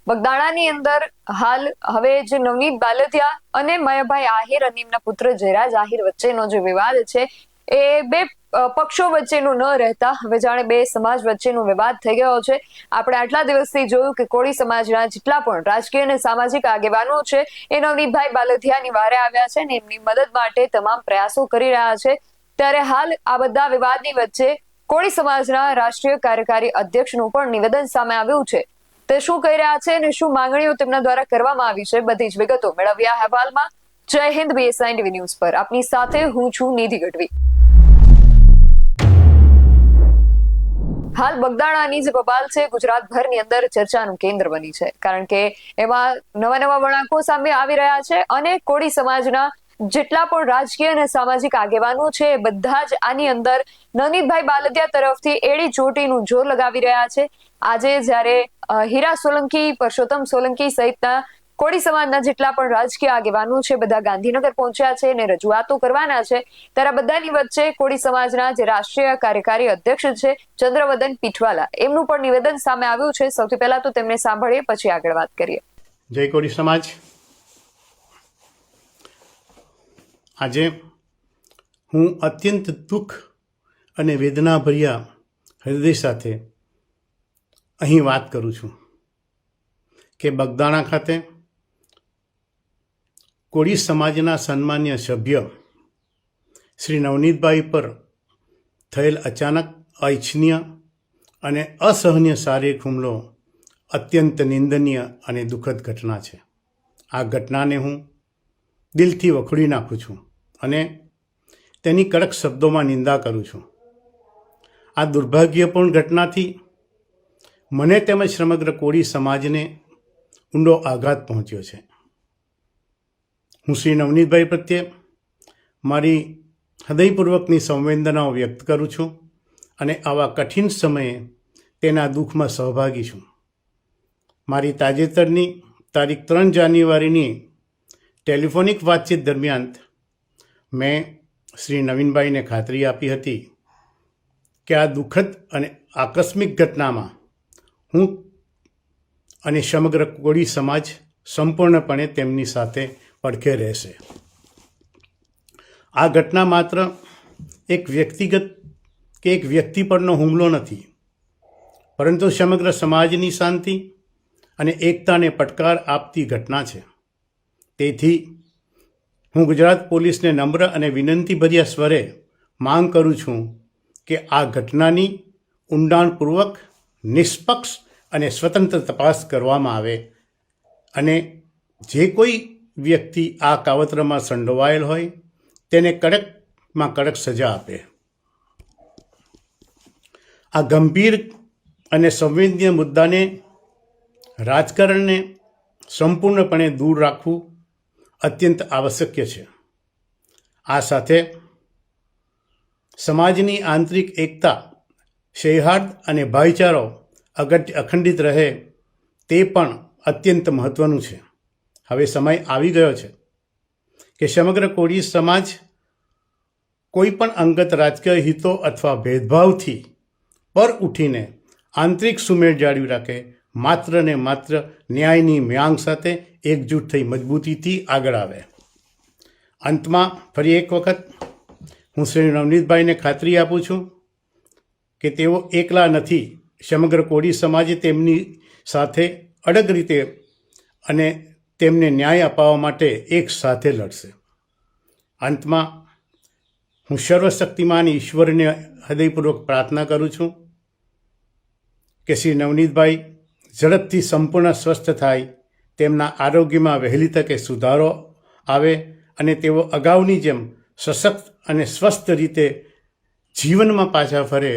બગદાણાની અંદર હાલ હવે જે નવનીત બાલદિયા અને મયાભાઈ આહિર અને એમના પુત્ર જયરાજ આહિર વચ્ચેનો જે વિવાદ છે એ બે પક્ષો વચ્ચેનો ન રહેતા હવે જાણે બે સમાજ વચ્ચેનો વિવાદ થઈ ગયો છે. આપણે આટલા દિવસથી જોયું કે કોળી સમાજના જેટલા પણ રાજકીય અને સામાજિક આગેવાનો છે એ નવનીતભાઈ બાલદિયાની વારે આવ્યા છે અને એમની મદદ માટે તમામ પ્રયાસો કરી રહ્યા છે. ત્યારે હાલ આ બધા વિવાદની વચ્ચે કોળી સમાજના રાષ્ટ્રીય કાર્યકારી અધ્યક્ષનું પણ નિવેદન સામે આવ્યું છે. તે શું કહી રહ્યા છે અને શું માંગણીઓ તેમના દ્વારા કરવામાં આવી છે, બધી જ વિગતો મેળવ્યા અહેવાલમાં. જય હિન્દ, BSI TV ન્યૂઝ પર આપની સાથે હું છું નિધિ ગઢવી. હાલ બગદાણાની જે બબાલ છે ગુજરાતભરની અંદર ચર્ચાનું કેન્દ્ર બની છે, કારણ કે એમાં નવા વળાંકો સામે આવી રહ્યા છે અને કોળી સમાજના જેટલા પણ રાજકીય અને સામાજિક આગેવાનો છે બધા જ આની અંદર નવનીતભાઈ બાલદિયા તરફથી એડી ચોટીનું જોર લગાવી રહ્યા છે. આજે જ્યારે હીરા સોલંકી, પરસોત્તમ સોલંકી સહિતના કોળી સમાજના જેટલા પણ રાજકીય આગેવાનો છે બધા ગાંધીનગર પહોંચ્યા છે અને રજૂઆતો કરવાના છે, ત્યારે બધાની વચ્ચે કોળી સમાજના જે રાષ્ટ્રીય કાર્યકારી અધ્યક્ષ છે ચંદ્રવદન પીઠવાલા, એમનું પણ નિવેદન સામે આવ્યું છે. સૌથી પહેલા તો તેમને સાંભળીએ, પછી આગળ વાત કરીએ. જય કોળી સમાજ. આજે હું અત્યંત દુઃખ અને વેદનાભર્યા હૃદય સાથે અહીં વાત કરું છું કે બગદાણા ખાતે કોળી સમાજના સન્માન્ય સભ્ય શ્રી નવનીતભાઈ પર થયેલ અચાનક, અનિચ્છનીય અને અસહનીય શારીરિક હુમલો અત્યંત નિંદનીય અને દુઃખદ ઘટના છે. આ ઘટનાને હું દિલથી વખોડી નાખું છું અને તેની કડક શબ્દોમાં નિંદા કરું છું. આ દુર્ભાગ્યપૂર્ણ ઘટનાથી મને તેમજ સમગ્ર કોળી સમાજને ઊંડો આઘાત પહોંચ્યો છે. હું શ્રી નવનીતભાઈ પ્રત્યે મારી હૃદયપૂર્વકની સંવેદનાઓ વ્યક્ત કરું છું અને આવા કઠિન સમયે તેના દુઃખમાં સહભાગી છું. મારી તાજેતરની તારીખ 3 જાન્યુઆરીની ટેલિફોનિક વાતચીત દરમિયાન મેં શ્રી નવીનભાઈને ખાતરી આપી હતી કે આ દુઃખદ અને આકસ્મિક ઘટનામાં હું અને સમગ્ર કોળી સમાજ સંપૂર્ણપણે તેમની સાથે પડખે રહેશે. આ ઘટના માત્ર એક વ્યક્તિગત કે એક વ્યક્તિ પરનો હુમલો નથી, પરંતુ સમગ્ર સમાજની શાંતિ અને એકતાને પડકાર આપતી ઘટના છે. તેથી હું ગુજરાત પોલીસને નમ્ર અને વિનંતીભર્યા સ્વરે માંગ કરું છું કે આ ઘટનાની ઊંડાણપૂર્વક, નિષ્પક્ષ અને સ્વતંત્ર તપાસ કરવામાં આવે અને જે કોઈ વ્યક્તિ આ કાવતરામાં સંડોવાયેલ હોય તેને કડકમાં કડક સજા આપે. આ ગંભીર અને સંવેદનીય મુદ્દાને રાજકારણને સંપૂર્ણપણે દૂર રાખવું અત્યંત આવશ્યક છે. આ સાથે સમાજની આંતરિક એકતા, સૌહાર્દ અને ભાઈચારો અખંડિત રહે તે પણ અત્યંત મહત્ત્વનું છે. હવે સમય આવી ગયો છે કે સમગ્ર કોળી સમાજ કોઈ પણ અંગત રાજકીય હિતો અથવા ભેદભાવથી પર ઉઠીને આંતરિક સુમેળ જાળવી રાખે, માત્ર ને માત્ર ન્યાયની મ્યાંગ સાથે એકજૂટ થઈ મજબૂતીથી આગળ આવે. અંતમાં ફરી એક વખત હું શ્રી નવનીતભાઈને ખાતરી આપું છું કે તેઓ એકલા નથી. સમગ્ર કોળી સમાજે તેમની સાથે અડગ રીતે અને તેમને ન્યાય અપાવવા માટે એક સાથે લડશે. અંતમાં હું સર્વશક્તિમાન ઈશ્વરને હૃદયપૂર્વક પ્રાર્થના કરું છું કે શ્રી નવનીતભાઈ ઝડપથી સંપૂર્ણ સ્વસ્થ થાય, તેમના આરોગ્યમાં વહેલી તકે સુધારો આવે અને તેઓ અગાઉની જેમ સશક્ત અને સ્વસ્થ રીતે જીવનમાં પાછા ફરે,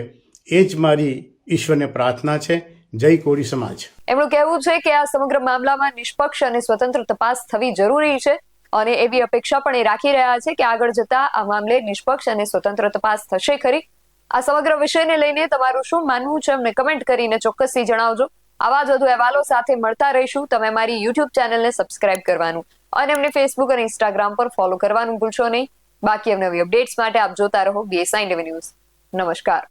એ જ મારી ઈશ્વરને પ્રાર્થના છે. જય કોળી સમાજ. એમનું કહેવું છે કે આ સમગ્ર મામલામાં નિષ્પક્ષ અને સ્વતંત્ર તપાસ થવી જરૂરી છે અને એવી અપેક્ષા પણ એ રાખી રહ્યા છે કે આગળ જતા આ મામલે નિષ્પક્ષ અને સ્વતંત્ર તપાસ થશે ખરી. આ સમગ્ર વિષયને લઈને તમારું શું માનવું છે અમને કમેન્ટ કરીને ચોક્કસથી જણાવજો. આવા જ વધુ અહેવાલો સાથે મળતા રહીશું. તમે મારી YouTube ચેનલને સબસ્ક્રાઇબ કરવાનું અને અમને Facebook અને Instagram પર ફોલો કરવાનું ભૂલશો નહીં. બાકી નવી અપડેટ્સ માટે આપ જોતા રહો BSI TV ન્યૂઝ. નમસ્કાર.